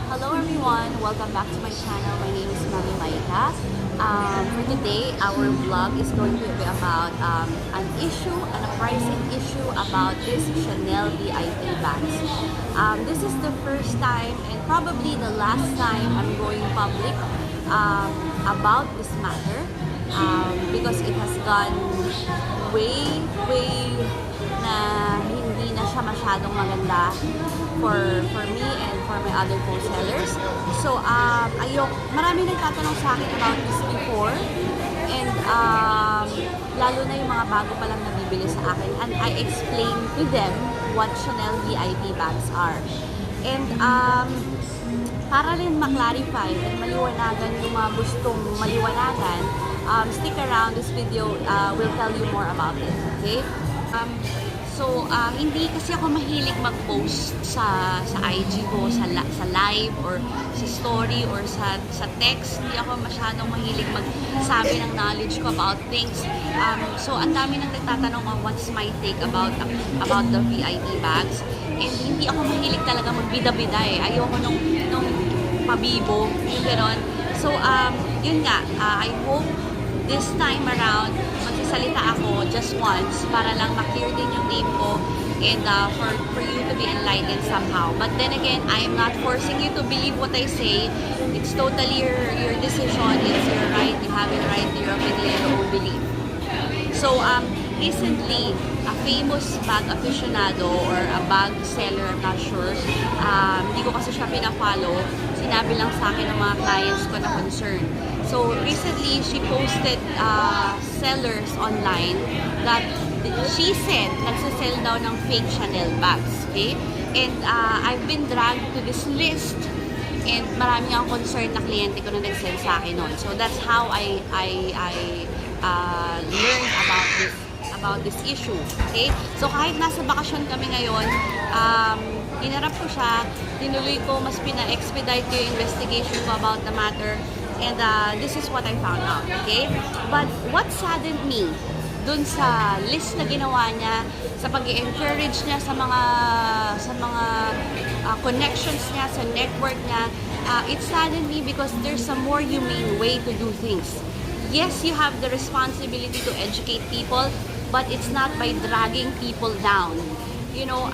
Hello everyone! Welcome back to my channel. My name is Mami Maika. For today, our vlog is going to be about an uprising issue about this Chanel VIP bags. This is the first time and probably the last time I'm going public about this matter because it has gone way na hindi na siya masyadong maganda for me and for my other co-sellers. So, marami nagtatanong sa akin about this before and lalo na yung mga bago pa lang nabibili sa akin, and I explain to them what Chanel VIP bags are. And para rin ma-clarify and maliwanagan yung mga gustong maliwanagan, stick around. This video will tell you more about it. Okay? Hindi kasi ako mahilig mag-post sa IG ko, sa live or sa story or sa text. Hindi ako masyadong mahilig magsabi ng knowledge ko about things. Ang dami nang nagtatanong kung what's my take about the VIP bags. And hindi ako mahilig talaga magbida-bida eh. Ayoko nung pabibo, yung gano'n. So, yun nga, I hope this time around, magsasalita ako just once para lang ma-clear din yung name ko and for you to be enlightened somehow. But then again, I am not forcing you to believe what I say. It's totally your decision. It's your right. You have your right to your opinion, your own belief. So, recently, a famous bag aficionado or a bag seller, I'm not sure, hindi ko kasi siya pina-follow, sinabi lang sa akin ng mga clients ko na concern. So, recently, she posted sellers online that she said nagsasell daw ng fake Chanel bags, okay? And I've been dragged to this list and marami ang concerned na kliyente ko na nag-send sa akin nun. So, that's how I learned about this issue, okay? So, kahit nasa bakasyon kami ngayon, inarap ko siya, tinuloy ko, mas pina-expedite ko yung investigation ko about the matter. And this is what I found out, okay? But what saddened me dun sa list na ginawa niya, sa pag-encourage niya sa mga connections niya, sa network niya, it saddened me because there's a more humane way to do things. Yes, you have the responsibility to educate people, but it's not by dragging people down. You know,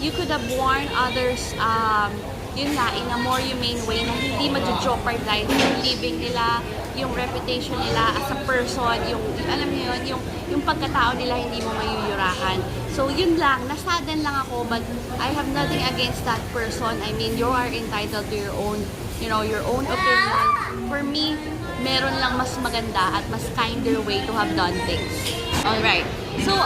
you could have warned others, yun nga, in a more humane way na hindi ma-jeopardize yung living nila, yung reputation nila as a person, yung alam niyo yun, yung pagkatao nila hindi mo mayuyurahan. So yun lang, nasadden lang ako, but I have nothing against that person. I mean, you are entitled to your own, your own opinion. For me, meron lang mas maganda at mas kinder way to have done things. Alright, so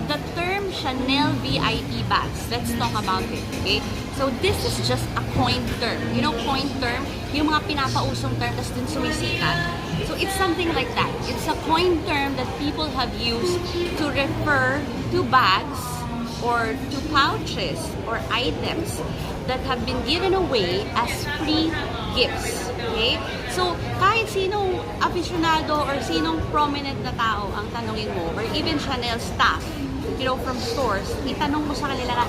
the term Chanel VIP bags, let's talk about it, okay? So this is just a coined term. You know, coined term, yung mga pinapausong term tas dun sumisikat. So it's something like that. It's a coined term that people have used to refer to bags or to pouches or items that have been given away as free gifts. Okay? So, kahit sinong aficionado or sinong prominent na tao ang tanungin mo, or even Chanel staff, from stores, itanong mo sa kanila na,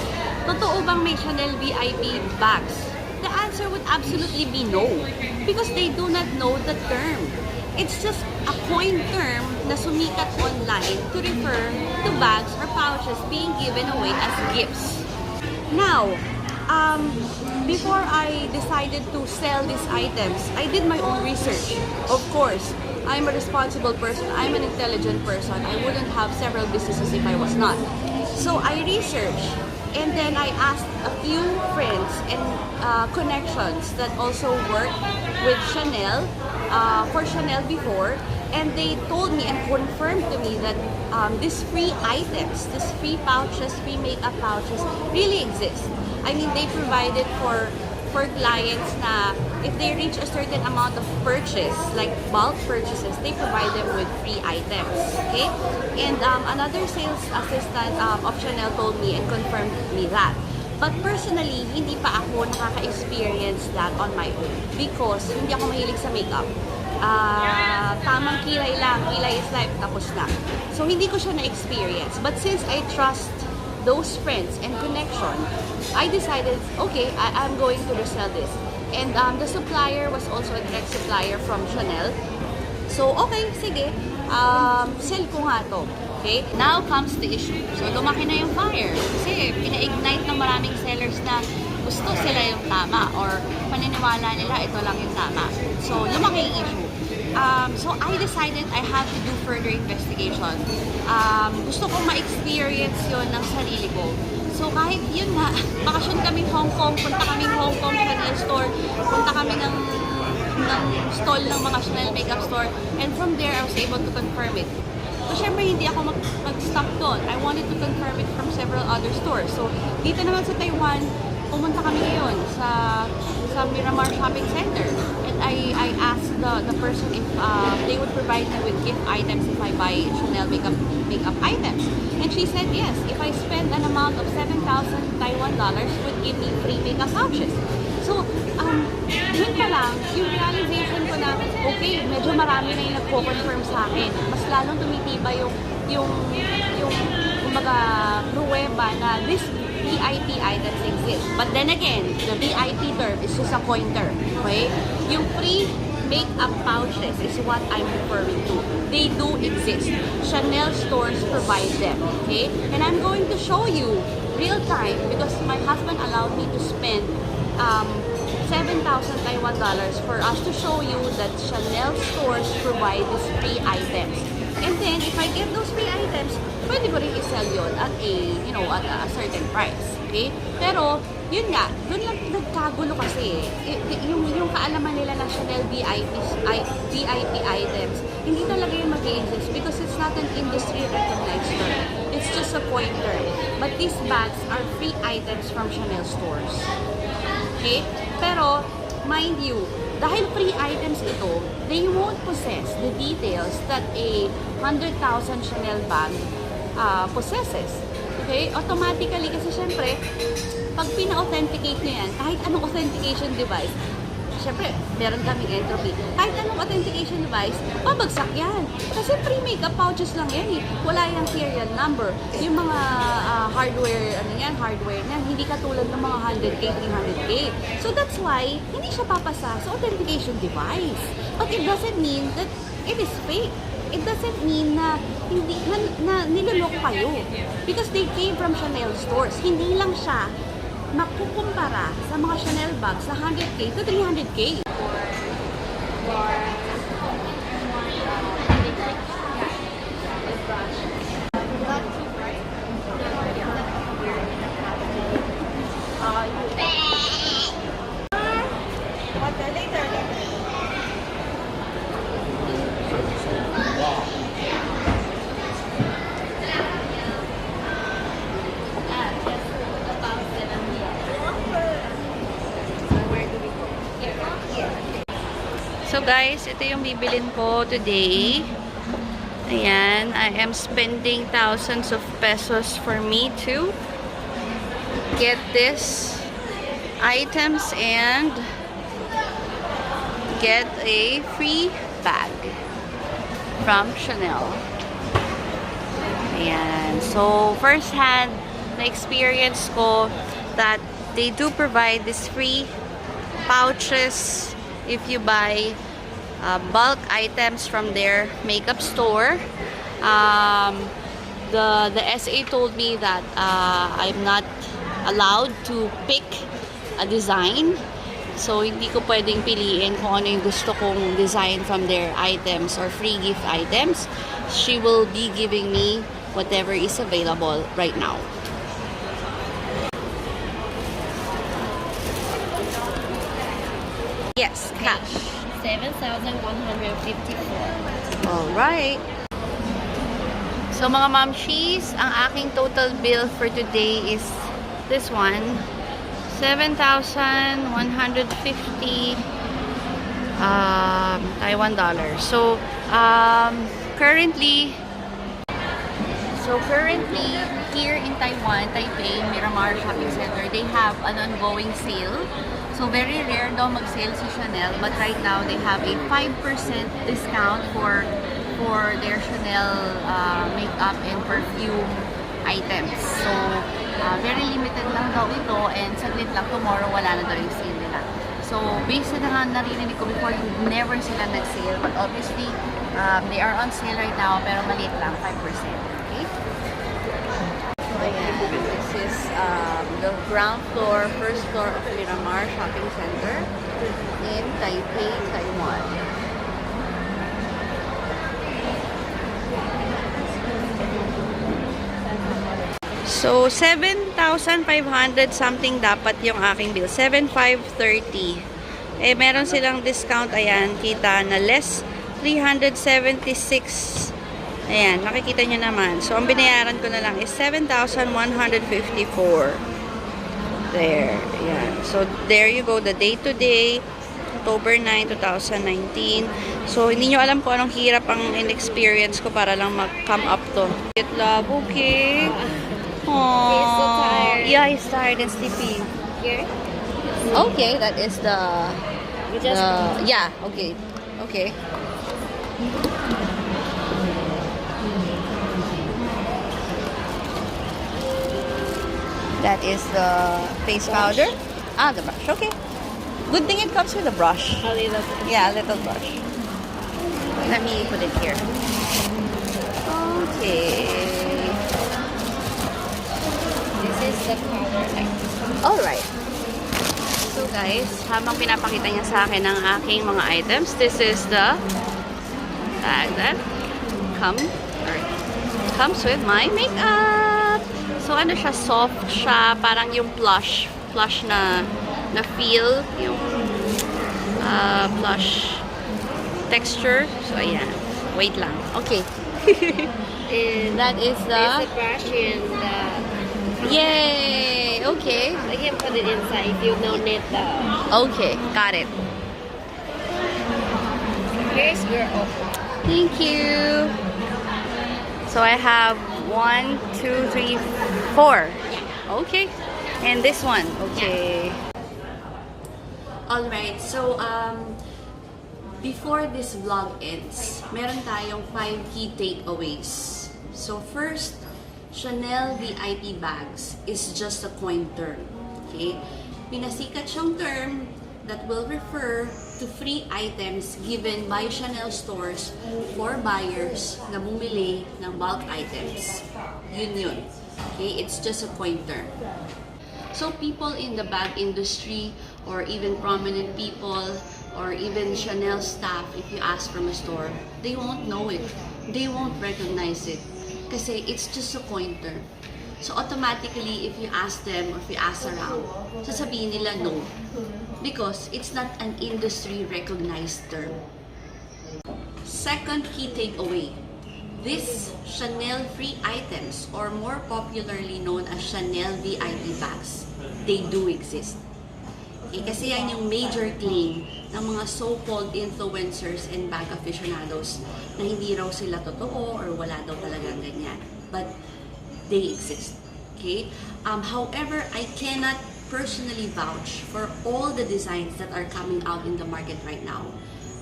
totoo bang may Chanel VIP bags? The answer would absolutely be no. Because they do not know the term. It's just a coined term na sumikat online to refer to bags or pouches being given away as gifts. Now, before I decided to sell these items, I did my own research. Of course, I'm a responsible person. I'm an intelligent person. I wouldn't have several businesses if I was not. So I researched, and then I asked a few friends and connections that also worked with Chanel, for Chanel before, and they told me and confirmed to me that these free items, these free pouches, free makeup pouches really exist. I mean, they provided for clients na if they reach a certain amount of purchase, like bulk purchases, they provide them with free items, okay? And another sales assistant of Chanel told me and confirmed me that. But personally, hindi pa ako nakaka-experience that on my own because hindi ako mahilig sa makeup. Tamang kilay lang, kilay is life, tapos na. So, hindi ko siya na-experience. But since I trust those friends and connection, I decided, okay, I'm going to resell this. And the supplier was also a direct supplier from Chanel. So, okay, sige. Sell ko nga to. Okay? Now comes the issue. So, lumaki na yung fire. Kasi, pina-ignite ng maraming sellers na gusto sila yung tama or paniniwala nila ito lang yung tama. So, lumaki yung issue. So, I decided I have to do further investigation. Gusto kong ma-experience yun ng sarili ko. So, kahit yun nga, bakasyon kami Hong Kong, punta kami Hong Kong Chanel store, punta kami ng stall ng mga Chanel makeup store, and from there, I was able to confirm it. So, syempre, hindi ako mag-stop doon. I wanted to confirm it from several other stores. So, dito naman sa Taiwan, pumunta kami ngayon sa Miramar Shopping Center. And I asked the person if they would provide me with gift items if I buy Chanel makeup items. And she said yes, if I spend an amount of 7,000 Taiwan dollars, would give me free makeup pouches. So, yun pa lang, yung realization ko na, okay, medyo marami na yung nagko-confirm sa akin. Mas lalong tumitibay yung kumbaga, pruweba na this VIP items exist. But then again, the VIP term is just a pointer. Okay? Yung free makeup pouches is what I'm referring to. They do exist. Chanel stores provide them. Okay? And I'm going to show you real time because my husband allowed me to spend 7,000 Taiwan dollars for us to show you that Chanel stores provide these free items. And then, if I get those free items, pwede ko rin i-sell yun at a certain price. Okay? Pero, yun nga, dun lang nagkagulo kasi yung kaalaman nila ng Chanel VIP items, hindi talaga yung mag-exist because it's not an industry recognized term. It's just a pointer. But these bags are free items from Chanel stores. Okay? Pero, mind you, dahil free items ito, they won't possess the details that a 100,000 Chanel bag possesses. Okay? Automatically, kasi syempre, pag pina-authenticate nyo yan, kahit anong authentication device, syempre, meron kaming entropy. Kahit anong authentication device, babagsak yan. Kasi free makeup pouches lang yan eh. Wala yung serial number. Yung mga hardware na hindi katulad ng mga 100K, 300K. So that's why, hindi siya papasa sa authentication device. But it doesn't mean that it is fake. It doesn't mean na hindi na niloloko kayo. Because they came from Chanel stores. Hindi lang siya makukumpara sa mga Chanel bags na 100K to 300K. So guys, ito yung bibilin ko today. Ayan, I am spending thousands of pesos for me to get this items and get a free bag from Chanel. Ayan, so first hand na experience ko that they do provide this free pouches if you buy bulk items from their makeup store. The SA told me that I'm not allowed to pick a design. So, hindi ko pwedeng piliin kung ano yung gusto kong design from their items or free gift items. She will be giving me whatever is available right now. Yes, cash. 7,154. Alright. So mga mamshies, ang aking total bill for today is this one. 7,150 Taiwan dollars. So currently here in Taiwan, Taipei, Miramar Shopping Center, they have an ongoing sale. So very rare daw mag-sale si Chanel, but right now they have a 5% discount for their Chanel makeup and perfume items. So very limited lang daw ito, and saglit lang, tomorrow wala na daw yung sale nila. So, based sa narinig ko before, never sila nag-sale. But obviously, they are on sale right now, pero maliit lang, 5%. Okay? So, ayan. This is the ground floor, first floor of Miramar Shopping Center in Taipei, Taiwan. So, 7,500 something dapat yung aking bill. 7,530. Eh, meron silang discount. Ayan, kita na less. 376. Ayan, makikita nyo naman. So, ang binayaran ko na lang is 7,154. There. Ayan. So, there you go. The day-to-day. October 9, 2019. So, hindi nyo alam kung anong hirap ang in-experience ko para lang mag-come up to. Get love, okay? Aww. He's so tired. Yeah, he's tired and sleepy. Here? Okay, that is the... yeah, okay. Okay. That is the face powder. Ah, the brush. Okay. Good thing it comes with a brush. A little. Yeah, a little brush. Let me put it here. Okay. This is the color like this. Alright. So guys, habang pinapakita niya sa akin ang aking mga items, this is the bag that comes with my makeup. So ano siya, soft siya, parang yung plush na feel, yung plush texture. So ayan, wait lang. Okay. And that is there's the the brush and the... yay! Okay. I can put it inside if you don't need the... Okay, got it. Here's your open. Thank you. So I have 1, 2, 3, 4. Okay. And this one. Okay. Alright, so before this vlog ends, meron tayong 5 key takeaways. So first, Chanel VIP bags is just a coin term. Okay? Pinasikat siyang term that will refer to free items given by Chanel stores for buyers na bumili ng bulk items. Yun. Okay? It's just a coin term. So people in the bag industry or even prominent people or even Chanel staff, if you ask from a store, they won't know it. They won't recognize it. Kasi it's just a coin term. So automatically, if you ask them or if you ask around, sasabihin nila no. Because it's not an industry recognized term. Second key takeaway. These Chanel free items, or more popularly known as Chanel VIP bags, they do exist. Okay, kasi yan yung major claim ng mga so-called influencers and bag aficionados na hindi raw sila totoo or wala daw talagang ganyan. But they exist. Okay? However, I cannot personally vouch for all the designs that are coming out in the market right now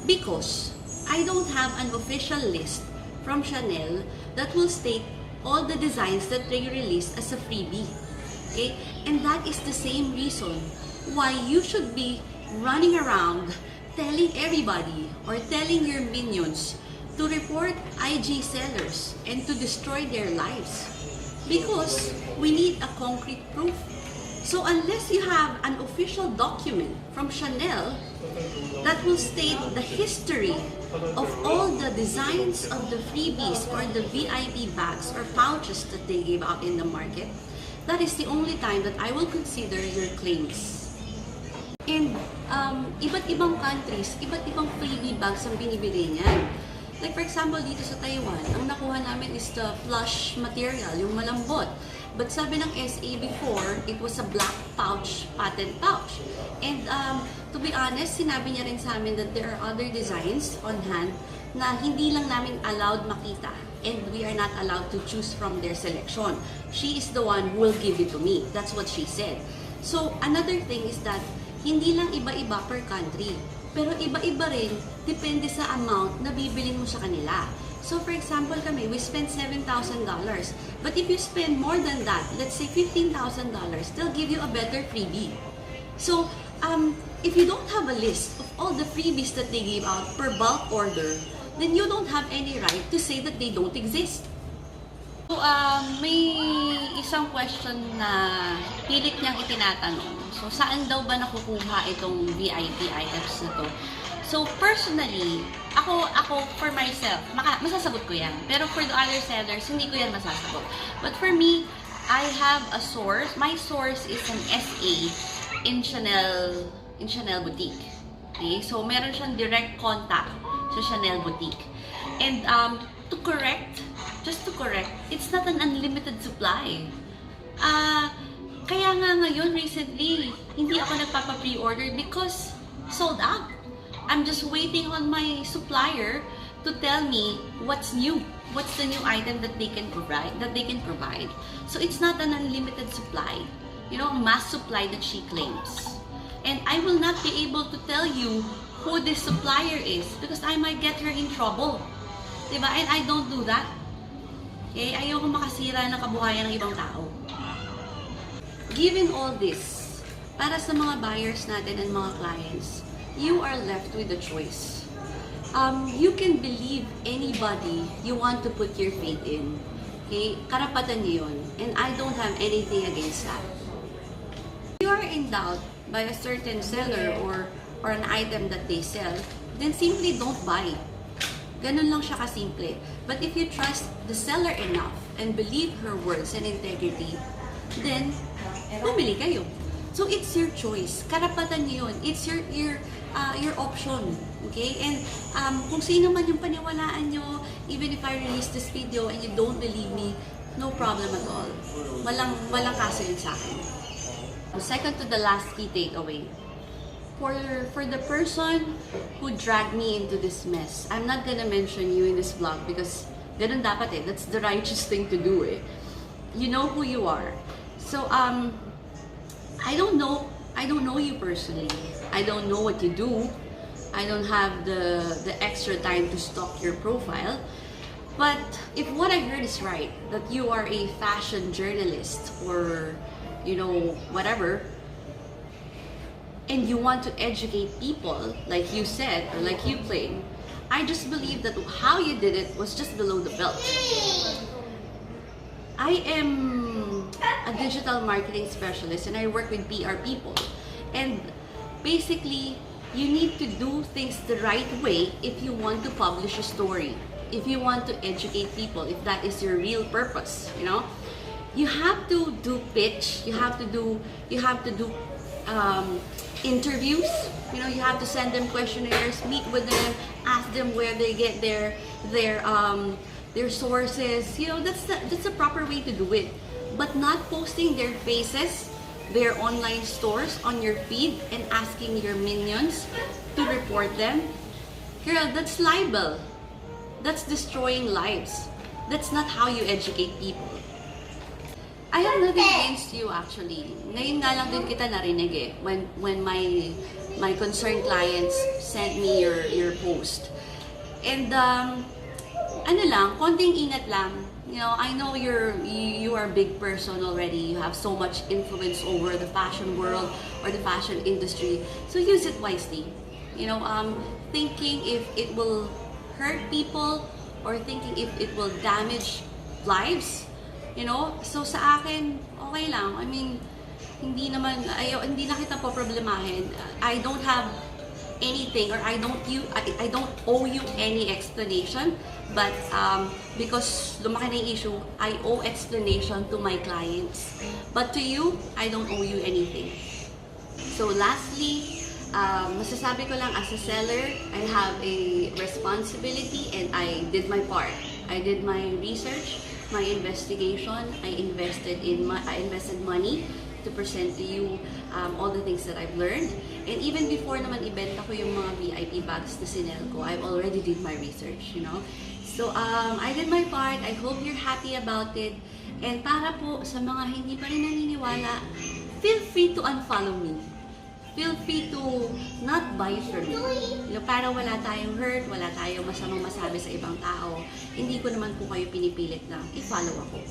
because I don't have an official list from Chanel that will state all the designs that they released as a freebie. Okay? And that is the same reason why you should be running around telling everybody or telling your minions to report IG sellers and to destroy their lives. Because we need a concrete proof. So unless you have an official document from Chanel that will state the history of all the designs of the freebies or the VIP bags or pouches that they give out in the market, that is the only time that I will consider your claims. And iba't ibang countries, iba't ibang freebie bags ang binibili niyan. Like for example, dito sa Taiwan, ang nakuha namin is the plush material, yung malambot. But sabi ng SA before, it was a black pouch, patent pouch. And to be honest, sinabi niya rin sa amin that there are other designs on hand na hindi lang namin allowed makita. And we are not allowed to choose from their selection. She is the one who will give it to me. That's what she said. So another thing is that hindi lang iba-iba per country. Pero iba-iba rin, depende sa amount na bibilin mo sa kanila. So for example kami, we spent $7,000. But if you spend more than that, let's say $15,000, they'll give you a better freebie. So if you don't have a list of all the freebies that they give out per bulk order, then you don't have any right to say that they don't exist. So, may isang question na pilit niyang itinatanong. So, saan daw ba nakukuha itong VIP items na to? So, personally, ako for myself, masasagot ko yan. Pero for the other sellers, hindi ko yan masasagot. But for me, I have a source. My source is an SA in Chanel Boutique. Okay? So, meron siyang direct contact sa Chanel Boutique. And just to correct, it's not an unlimited supply. Kaya nga ngayon, recently, hindi ako nagpapa-pre-order because sold out. I'm just waiting on my supplier to tell me what's new. What's the new item that they can provide. So it's not an unlimited supply. You know, a mass supply that she claims. And I will not be able to tell you who this supplier is because I might get her in trouble. Diba? And I don't do that. Okay? Ayoko makasira ng kabuhayan ng ibang tao. Given all this, para sa mga buyers natin and mga clients, you are left with a choice. You can believe anybody you want to put your faith in. Okay? Karapatan niyo yun. And I don't have anything against that. If you are in doubt by a certain seller or an item that they sell, then simply don't buy. Ganun lang siya kasimple. But if you trust the seller enough and believe her words and integrity, then bumili kayo. So it's your choice. Karapatan niyo yun. It's your option. Okay? And kung sino man yung paniwalaan nyo, even if I release this video and you don't believe me, no problem at all. Walang kaso yun sa akin. Second to the last key takeaway. For the person who dragged me into this mess, I'm not gonna mention you in this vlog because ganun dapat eh. That's the righteous thing to do eh. You know who you are. So, I don't know you personally. I don't know what you do. I don't have the extra time to stalk your profile. But if what I heard is right, that you are a fashion journalist or, you know, whatever, and you want to educate people, like you said, or like you claim, I just believe that how you did it was just below the belt. I am a digital marketing specialist and I work with PR people. And basically, you need to do things the right way if you want to publish a story, if you want to educate people, if that is your real purpose, you know. You have to do pitch, you have to do interviews, you know, you have to send them questionnaires, meet with them, ask them where they get their sources. You know, that's the proper way to do it. But not posting their faces, their online stores on your feed and asking your minions to report them. Girl, that's libel. That's destroying lives. That's not how you educate people. I have nothing against you actually. Ngayon nga lang din kita narinig eh, when my concerned clients sent me your post. And ano lang, konting ingat lang. You know, I know you are a big person already. You have so much influence over the fashion world or the fashion industry. So use it wisely. You know, thinking if it will hurt people or thinking if it will damage lives. You know, so sa akin, okay lang. I mean, hindi na kita po problemahin. I don't have anything or I don't owe you any explanation. But because lumaki na yung issue, I owe explanation to my clients. But to you, I don't owe you anything. So lastly, masasabi ko lang as a seller, I have a responsibility and I did my part. I did my research, my investigation. I invested money to present to you all the things that I've learned. And even before naman ibenta ko yung mga VIP bags na sinel ko, I've already did my research, you know. So I did my part. I hope you're happy about it. And para po sa mga hindi pa rin naniniwala, feel free to unfollow me. Feel free to not buy from me. You know, para wala tayong hurt, wala tayong masamang masabi sa ibang tao. Hindi ko naman po kayo pinipilit na i-follow ako.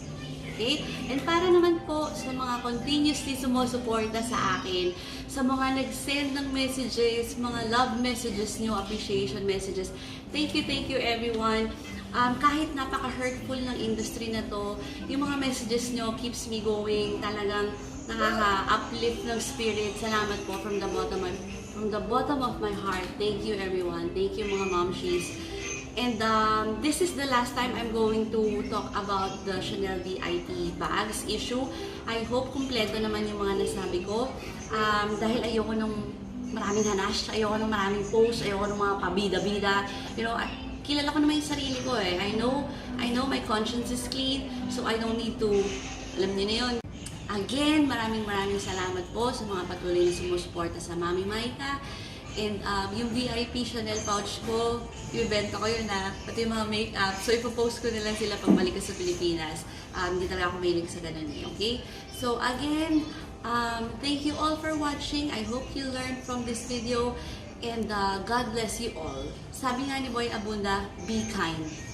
Okay? And para naman po sa mga continuously sumusuporta sa akin, sa mga nag-send ng messages, mga love messages nyo, appreciation messages, thank you everyone. Kahit napaka-hurtful ng industry na to, yung mga messages nyo keeps me going, talagang nakaka-uplift ng spirit. Salamat po from the bottom of my heart. Thank you everyone. Thank you mga momshies. And this is the last time I'm going to talk about the Chanel VIP bags issue. I hope kumpleto naman yung mga nasabi ko. Dahil ayoko ng maraming hanash, ayoko ng maraming posts, ayoko ng mga pabida-bida. You know, kilala ko naman yung sarili ko eh. I know my conscience is clean, so I don't need to, alam niyo na yun. Again, maraming salamat po sa mga patuloy na sumusuporta sa Mami Maika. And yung VIP Chanel pouch ko, ibenta ko yun pati yung mga makeup. So ipopost ko na lang sila pagbalik ko sa Pilipinas. Hindi talaga ako mahilig sa ganun eh, okay? So again, thank you all for watching. I hope you learned from this video. And God bless you all. Sabi nga ni Boy Abunda, be kind.